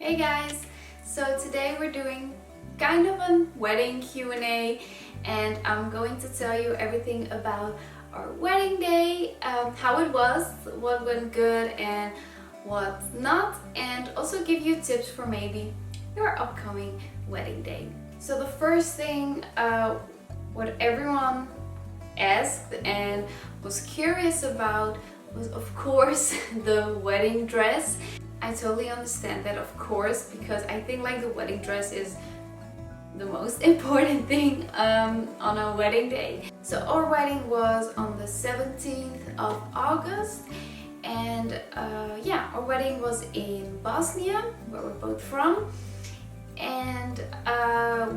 Hey guys! So today we're doing kind of a wedding Q&A and I'm going to tell you everything about our wedding day, how it was, what went good and what not, and also give you tips for maybe your upcoming wedding day. So the first thing what everyone asked and was curious about was of course the wedding dress. I totally understand that, of course, because I think like the wedding dress is the most important thing on a wedding day. So our wedding was on the 17th of August and yeah, our wedding was in Bosnia, where we're both from, and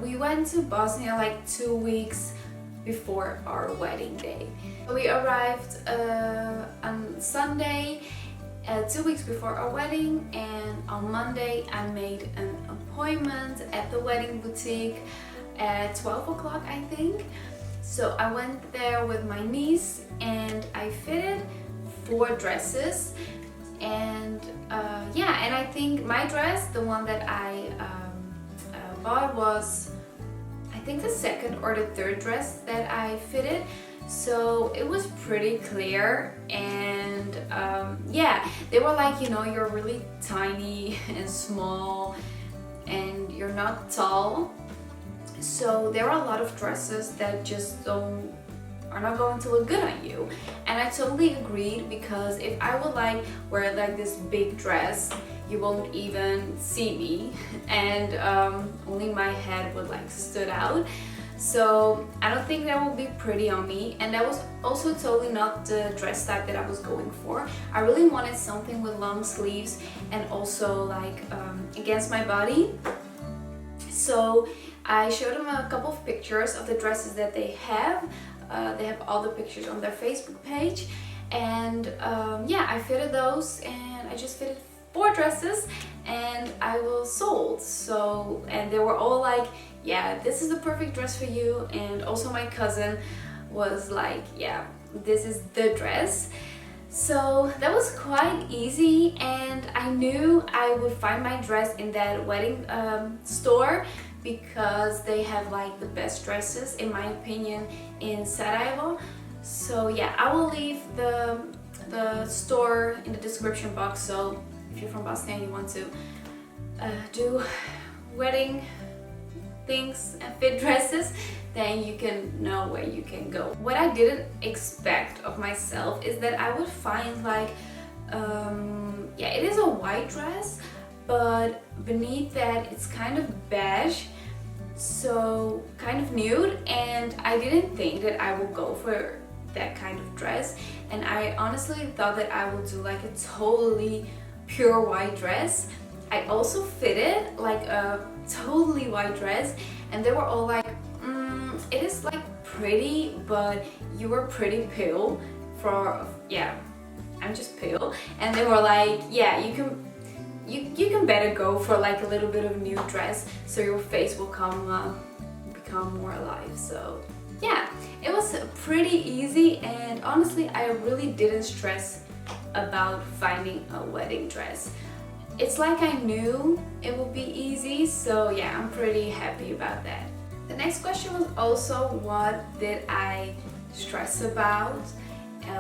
we went to Bosnia like 2 weeks before our wedding day. We arrived on Sunday 2 weeks before our wedding, and on Monday I made an appointment at the wedding boutique at 12 o'clock I think. So I went there with my niece and I fitted 4 dresses, and yeah, and I think my dress, the one that I bought, was I think the second or the third dress that I fitted. So it was pretty clear, and yeah, they were like, you know, you're really tiny and small and you're not tall, so there are a lot of dresses that just are not going to look good on you. And I totally agreed, because if I would like wear like this big dress, you won't even see me, and only my head would like stood out. So I don't think that will be pretty on me, and that was also totally not the dress type that I was going for. I really wanted something with long sleeves and also like against my body. So I showed them a couple of pictures of the dresses that they have. They have all the pictures on their Facebook page, and yeah, I fitted those, and I just fitted 4 dresses and I was sold. So, and they were all like, yeah, this is the perfect dress for you. And also my cousin was like, yeah, this is the dress. So that was quite easy, and I knew I would find my dress in that wedding store, because they have like the best dresses in my opinion in Sarajevo. So yeah, I will leave the store in the description box, so if you're from Bosnia and you want to do wedding things and fit dresses, then you can know where you can go. What I didn't expect of myself is that I would find like yeah, it is a white dress, but beneath that it's kind of beige, so kind of nude, and I didn't think that I would go for that kind of dress. And I honestly thought that I would do like a totally pure white dress. I also fitted like a totally white dress, and they were all like, it is like pretty, but you were pretty pale for, yeah, I'm just pale. And they were like, yeah, you can better go for like a little bit of nude dress, so your face will become more alive. So yeah, it was pretty easy, and honestly I really didn't stress about finding a wedding dress. It's like I knew it would be easy, so yeah, I'm pretty happy about that. The next question was also, what did I stress about,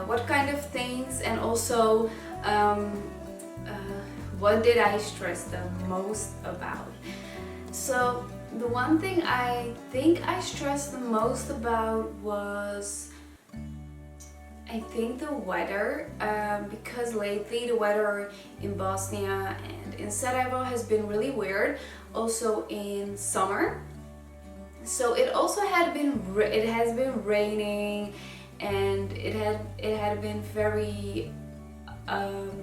what kind of things, and also what did I stress the most about. So the one thing I think I stressed the most about was, I think, the weather, because lately the weather in Bosnia and in Sarajevo has been really weird, also in summer. So it also has been raining, and it had been very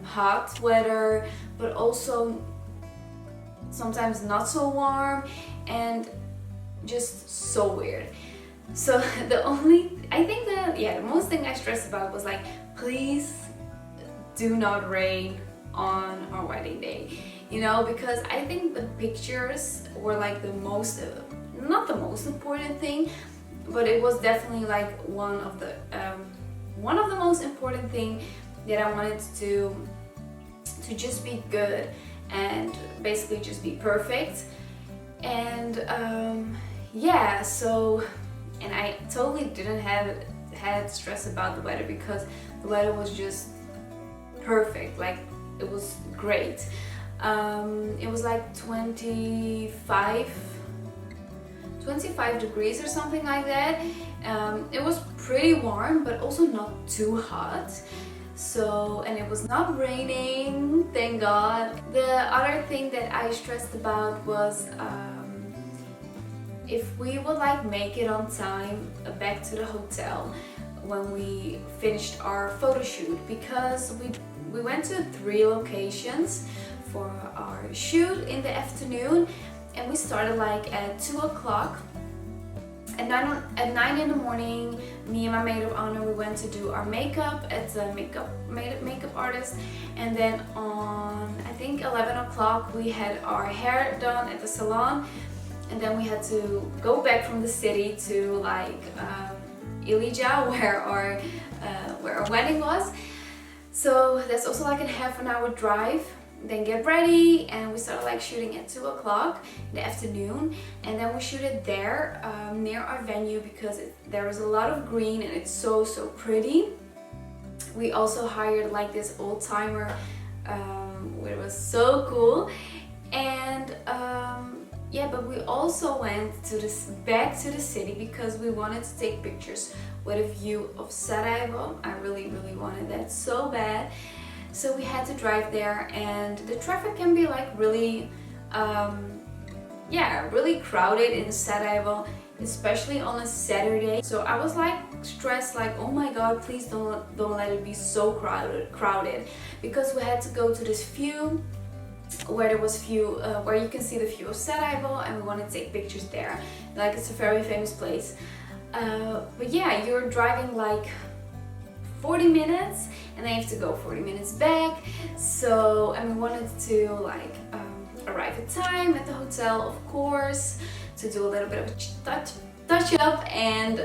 hot weather, but also sometimes not so warm, and just so weird. So the most thing I stressed about was like, please do not rain on our wedding day, you know, because I think the pictures were like the most, not the most important thing, but it was definitely like one of the most important thing that I wanted to just be good and basically just be perfect. And yeah, so, and I totally didn't had stress about the weather because the weather was just perfect, like it was great. It was like 25 degrees or something like that. It was pretty warm, but also not too hot. So, and it was not raining, thank God. The other thing that I stressed about was if we would like make it on time back to the hotel when we finished our photo shoot, because we went to 3 locations for our shoot in the afternoon, and we started like at 2 o'clock. At 9 in the morning, me and my maid of honor, we went to do our makeup at the makeup artist, and then on I think 11 o'clock we had our hair done at the salon, and then we had to go back from the city to like Ilija, where our wedding was. So that's also like a half an hour drive. Then get ready, and we started like shooting at 2 o'clock in the afternoon, and then we shooted there near our venue because there was a lot of green and it's so pretty. We also hired like this old timer, which was so cool. And yeah, but we also went back to the city because we wanted to take pictures with a view of Sarajevo. I really wanted that so bad. So we had to drive there, and the traffic can be like really, yeah, really crowded in Sarajevo, especially on a Saturday. So I was like stressed, like, oh my God, please don't let it be so crowded, because we had to go to this view where there was where you can see the view of Sarajevo, and we wanted to take pictures there. Like, it's a very famous place. But yeah, you're driving like 40 minutes, and then you have to go 40 minutes back. So, and we wanted to like arrive at time at the hotel, of course, to do a little bit of a touch up. And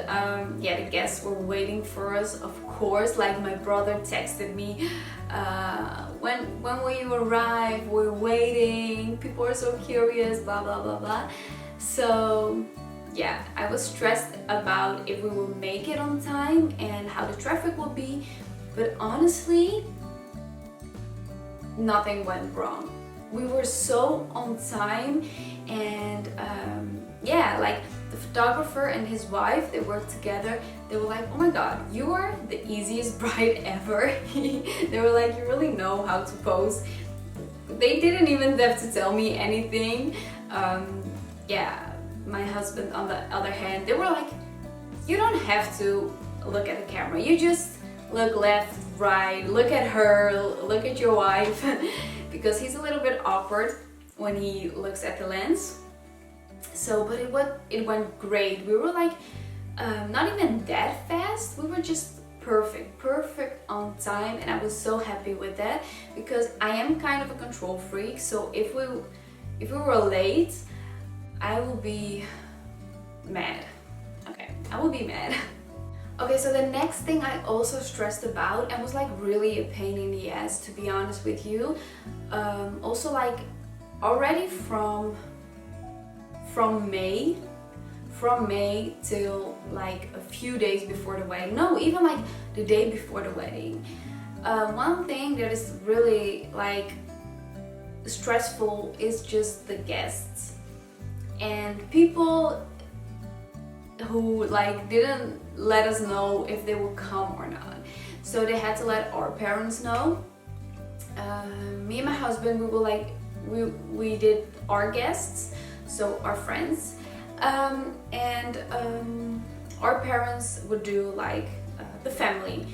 yeah, the guests were waiting for us, of course. Like, my brother texted me, when will you arrive? We're waiting. People are so curious, blah blah blah. So yeah, I was stressed about if we will make it on time and how the traffic will be, but honestly, nothing went wrong. We were so on time, and yeah, like the photographer and his wife, they worked together. They were like, oh my God, you are the easiest bride ever. They were like, you really know how to pose. They didn't even have to tell me anything. Yeah. My husband, on the other hand, they were like, you don't have to look at the camera, you just look left, right, look at her, look at your wife, because he's a little bit awkward when he looks at the lens. So, but it went great. We were like, not even that fast, we were just perfect on time, and I was so happy with that, because I am kind of a control freak. So if we were late, I will be mad. Okay, I will be mad. Okay, so the next thing I also stressed about, and was like really a pain in the ass, to be honest with you. Also, like already from May till like a few days before the wedding. No, even like the day before the wedding. One thing that is really like stressful is just the guests. And people who like didn't let us know if they would come or not. So they had to let our parents know. Me and my husband, we were like, we did our guests, so our friends, and our parents would do like the family.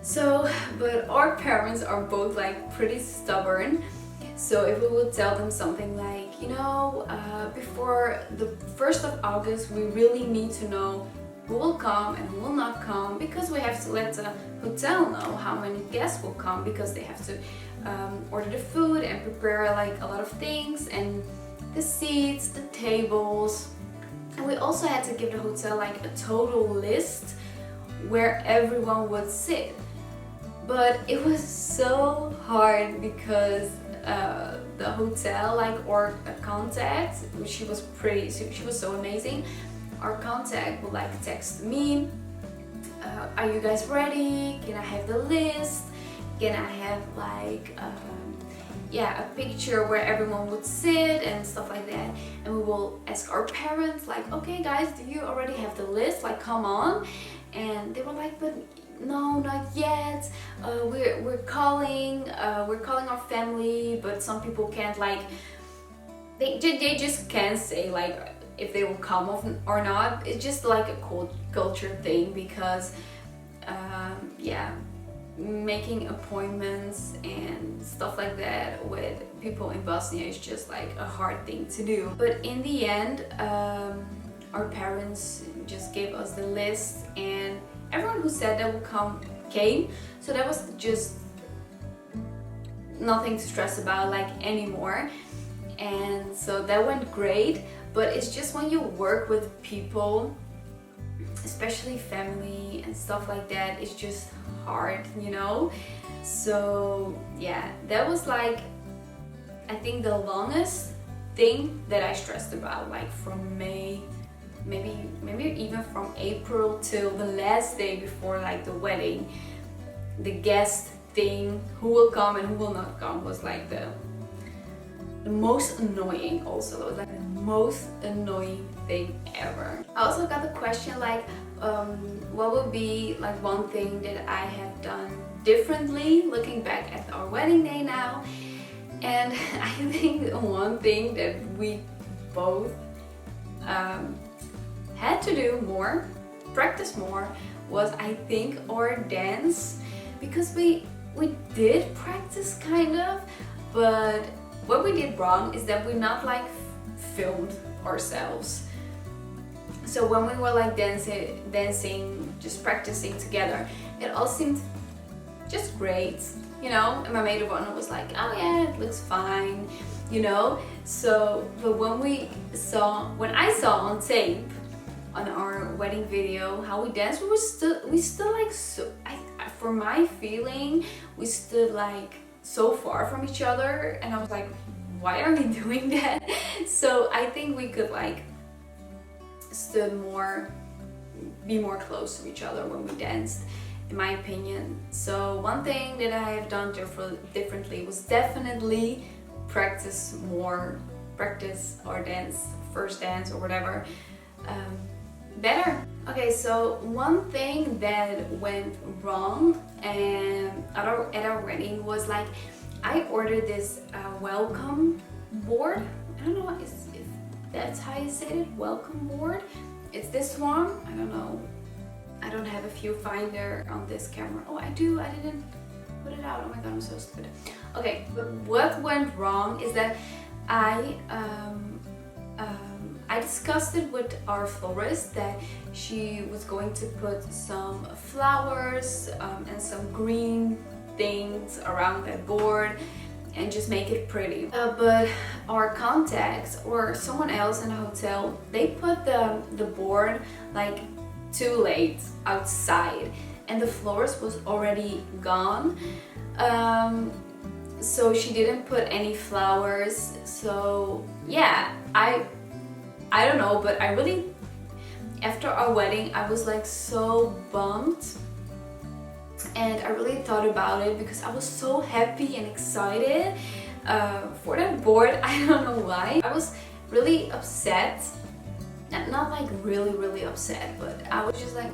So, but our parents are both like pretty stubborn. So if we would tell them something like, you know, before the 1st of August, we really need to know who will come and who will not come, because we have to let the hotel know how many guests will come, because they have to order the food and prepare like a lot of things, and the seats, the tables. And we also had to give the hotel like a total list where everyone would sit. But it was so hard because the hotel, like our contact, she was she was so amazing. Our contact would like text me, are you guys ready? Can I have the list? Can I have like yeah, a picture where everyone would sit and stuff like that. And we will ask our parents like, okay guys, do you already have the list? Like, come on. And they were like, but no, not yet. We're calling our family, but some people can't, like, they just can't say like if they will come or not. It's just like a culture thing, because yeah, making appointments and stuff like that with people in Bosnia is just like a hard thing to do. But in the end, our parents just gave us the list, and everyone who said that would come came, so that was just nothing to stress about like anymore. And so that went great. But it's just when you work with people, especially family and stuff like that, it's just hard, you know. So yeah, that was like, I think, the longest thing that I stressed about, like from May, maybe even from April till the last day before like the wedding. The guest thing, who will come and who will not come, was like the most annoying. Also, it was like the most annoying thing ever. I also got the question like, what would be like one thing that I have done differently looking back at our wedding day now. And I think one thing that we both had to do more, practice more, was, I think, our dance. Because we did practice kind of, but what we did wrong is that we not like filmed ourselves. So when we were like dancing, just practicing together, it all seemed just great, you know. And my maid of honor was like, oh yeah, it looks fine, you know. So, but when I saw on tape, on our wedding video, how we danced, we still like, so for my feeling, we stood like so far from each other, and I was like, why are we doing that? So I think we could like be more close to each other when we danced, in my opinion. So one thing that I have done differently was definitely practice our first dance or whatever, better. Okay, so one thing that went wrong at our wedding was like, I ordered this welcome board. I don't know if that's how you say it, welcome board. It's this one. I don't know. I don't have a viewfinder on this camera. Oh, I do. I didn't put it out. Oh my god, I'm so stupid. Okay, but what went wrong is that I discussed it with our florist that she was going to put some flowers and some green things around that board and just make it pretty. But our contacts or someone else in the hotel, they put the board like too late outside, and the florist was already gone. So she didn't put any flowers. So yeah, I don't know, but I really, after our wedding, I was like so bummed, and I really thought about it because I was so happy and excited for that board. I don't know why. I was really upset, not like really upset, but I was just like,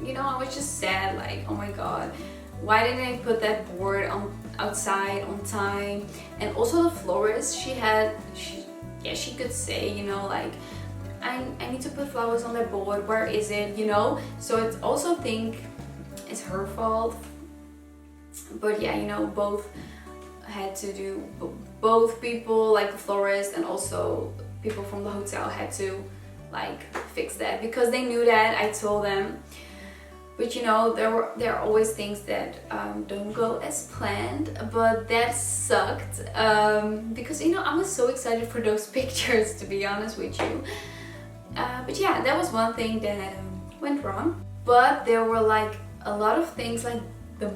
you know, I was just sad, like, oh my god, why didn't I put that board outside on time? And also the florist, she could say, you know, like, I need to put flowers on that board, where is it, you know? So it's also think it's her fault. But yeah, you know, both people, like the florist and also people from the hotel, had to like fix that, because they knew that I told them. But you know, there are always things that don't go as planned, but that sucked, because, you know, I was so excited for those pictures, to be honest with you. But yeah, that was one thing that went wrong. But there were like a lot of things, like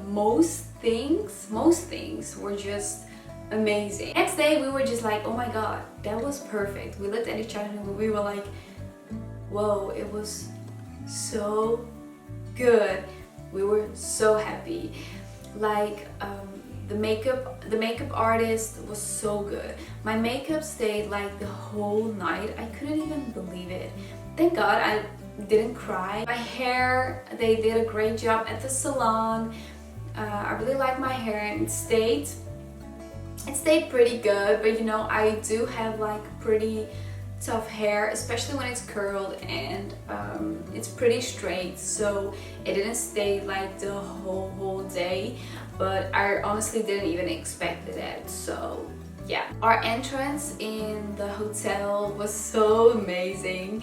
most things were just amazing. Next day we were just like, oh my god, that was perfect. We looked at each other and we were like, whoa, it was so good. We were so happy. Like the makeup artist was so good. My makeup stayed like the whole night. I couldn't even believe it. Thank God I didn't cry. My hair, they did a great job at the salon. I really like my hair, and it stayed pretty good, but you know, I do have like pretty tough hair, especially when it's curled, and it's pretty straight, so it didn't stay like the whole day, but I honestly didn't even expect that. So yeah, our entrance in the hotel was so amazing.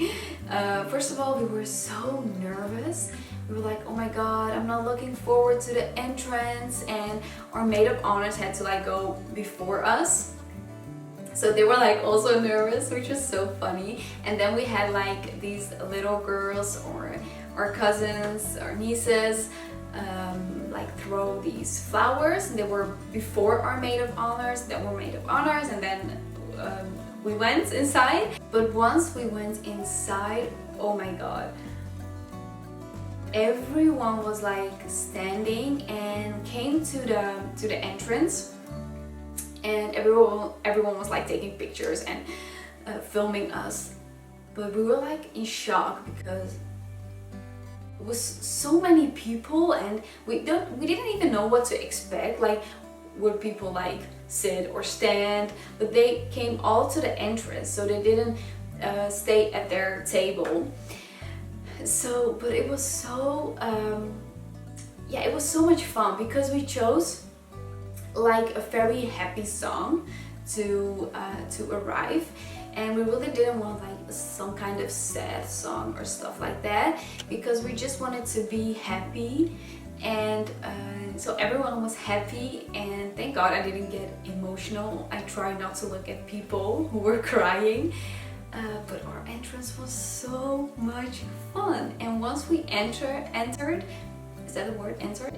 First of all, we were so nervous. We were like, oh my god, I'm not looking forward to the entrance, and our maid of honors had to like go before us. So they were like also nervous, which was so funny. And then we had like these little girls or our cousins, our nieces, like throw these flowers. They were before our maid of honors, then we're maid of honors, and then we went inside. But once we went inside, oh my god, everyone was like standing and came to the entrance, and everyone was like taking pictures and filming us. But we were like in shock because it was so many people, and we didn't even know what to expect. Like, would people like sit or stand? But they came all to the entrance, so they didn't stay at their table. So, but it was so yeah, it was so much fun because we chose like a very happy song to arrive, and we really didn't want like some kind of sad song or stuff like that, because we just wanted to be happy. And so everyone was happy, and thank God I didn't get emotional. I tried not to look at people who were crying. But our entrance was so much fun, and once we entered, is that the word, entered?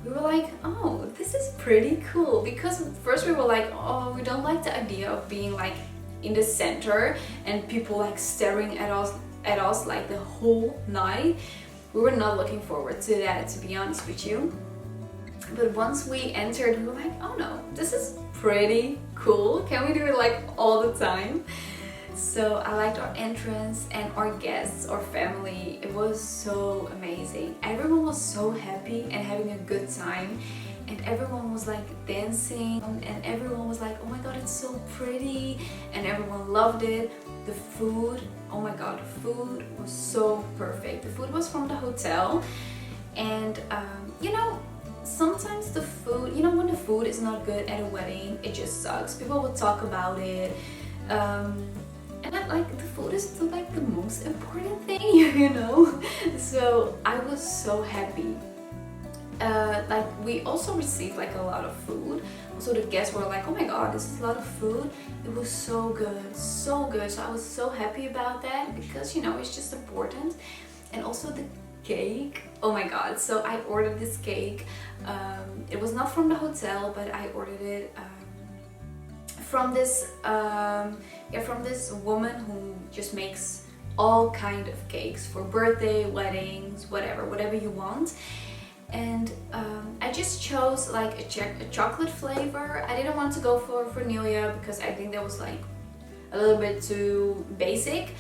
We were like, oh, this is pretty cool, because at first we were like, oh, we don't like the idea of being like in the center and people like staring at us like the whole night. We were not looking forward to that, to be honest with you. But once we entered, we were like, oh no, this is pretty cool. Can we do it like all the time? So I liked our entrance and our guests, our family. It was so amazing. Everyone was so happy and having a good time, and everyone was like dancing, and everyone was like, oh my god, it's so pretty, and everyone loved it. The food, oh my god, the food was so perfect. The food was from the hotel, and you know, sometimes the food, you know, when the food is not good at a wedding, it just sucks. People will talk about it. And I like, the food is like the most important thing, you know? So I was so happy. Like, we also received like a lot of food. So the guests were like, oh my god, this is a lot of food. It was so good, so good. So I was so happy about that, because, you know, it's just important. And also the cake, oh my god. So I ordered this cake. It was not from the hotel, but I ordered it from this from this woman who just makes all kind of cakes for birthday, weddings, whatever you want. And I just chose like a chocolate flavor. I didn't want to go for vanilla because I think that was like a little bit too basic.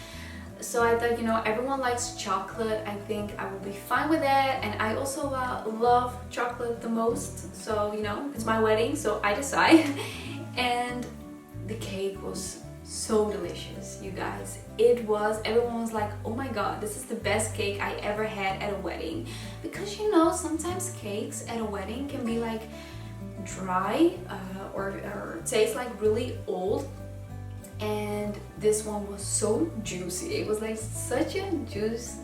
So I thought, you know, everyone likes chocolate. I think I will be fine with that. And I also love chocolate the most. So, you know, it's my wedding, so I decide. And the cake was so delicious, you guys. It was, everyone was like, oh my god, this is the best cake I ever had at a wedding. Because, you know, sometimes cakes at a wedding can be like dry or taste like really old. And this one was so juicy. It was like such a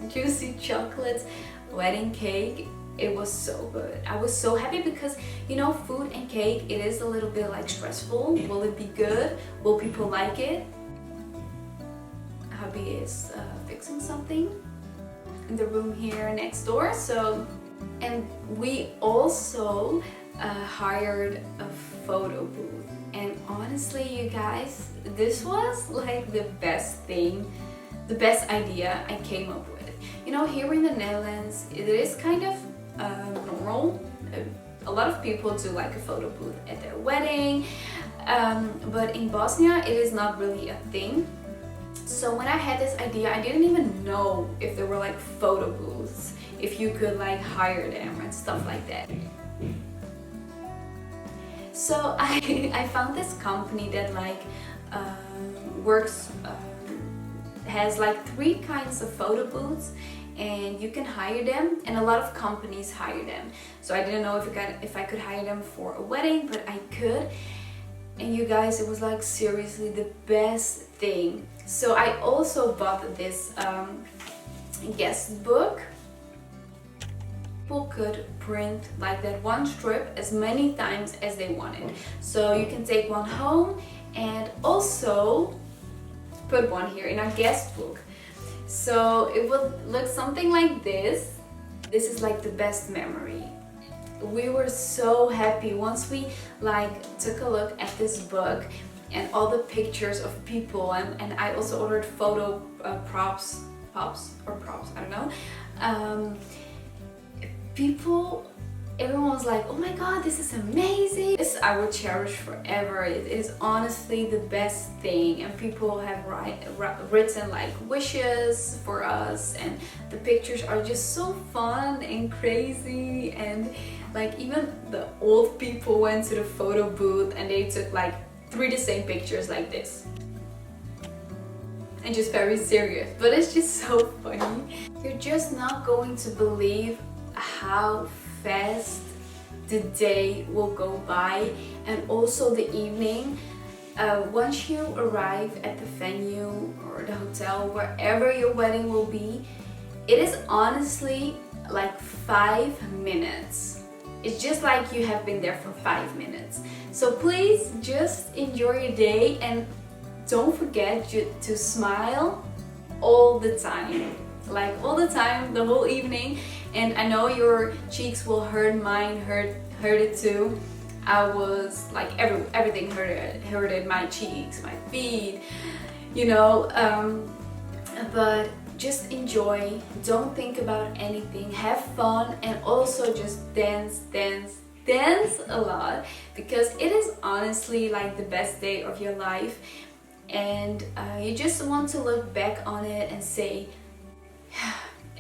juicy chocolate wedding cake. It was so good. I was so happy because, you know, food and cake, it is a little bit like stressful. Will it be good? Will people like it? Hubby is fixing something in the room here next door. So, and we also hired a photo booth, and honestly, you guys, this was like the best thing, the best idea I came up with. You know, here in the Netherlands, it is kind of normal. A lot of people do like a photo booth at their wedding, but in Bosnia it is not really a thing. So when I had this idea, I didn't even know if there were like photo booths, if you could like hire them and stuff like that. So I found this company that like works, has like 3 kinds of photo booths, and you can hire them, and a lot of companies hire them. So I didn't know if I could hire them for a wedding, but I could. And you guys, it was like seriously the best thing. So I also bought this guest book. People could print like that one strip as many times as they wanted. So you can take one home and also put one here in our guest book. So it will look something like this. This is like the best memory. We were so happy once we like took a look at this book and all the pictures of people, and I also ordered photo props, I don't know. People, everyone was like, oh my god, this is amazing. This I will cherish forever. It is honestly the best thing, and people have written like wishes for us, and the pictures are just so fun and crazy, and like even the old people went to the photo booth and they took like 3 the same pictures like this. And just very serious, but it's just so funny. You're just not going to believe how fast the day will go by, and also the evening. Once you arrive at the venue or the hotel, wherever your wedding will be, it is honestly like 5 minutes. It's just like you have been there for 5 minutes. So please just enjoy your day, and don't forget to smile all the time. Like all the time, the whole evening. And I know your cheeks will hurt, mine hurt it too. I was like, everything hurted, my cheeks, my feet, you know, but just enjoy, don't think about anything, have fun, and also just dance a lot, because it is honestly like the best day of your life, and you just want to look back on it and say,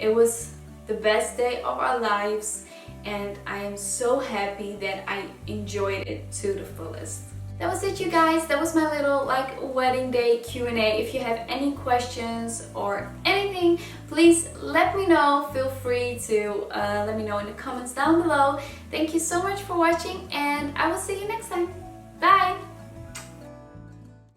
it was the best day of our lives, and I am so happy that I enjoyed it to the fullest. That was it, you guys. That was my little like wedding day Q&A. If you have any questions or anything, please let me know. Feel free to let me know in the comments down below. Thank you so much for watching, and I will see you next time. Bye!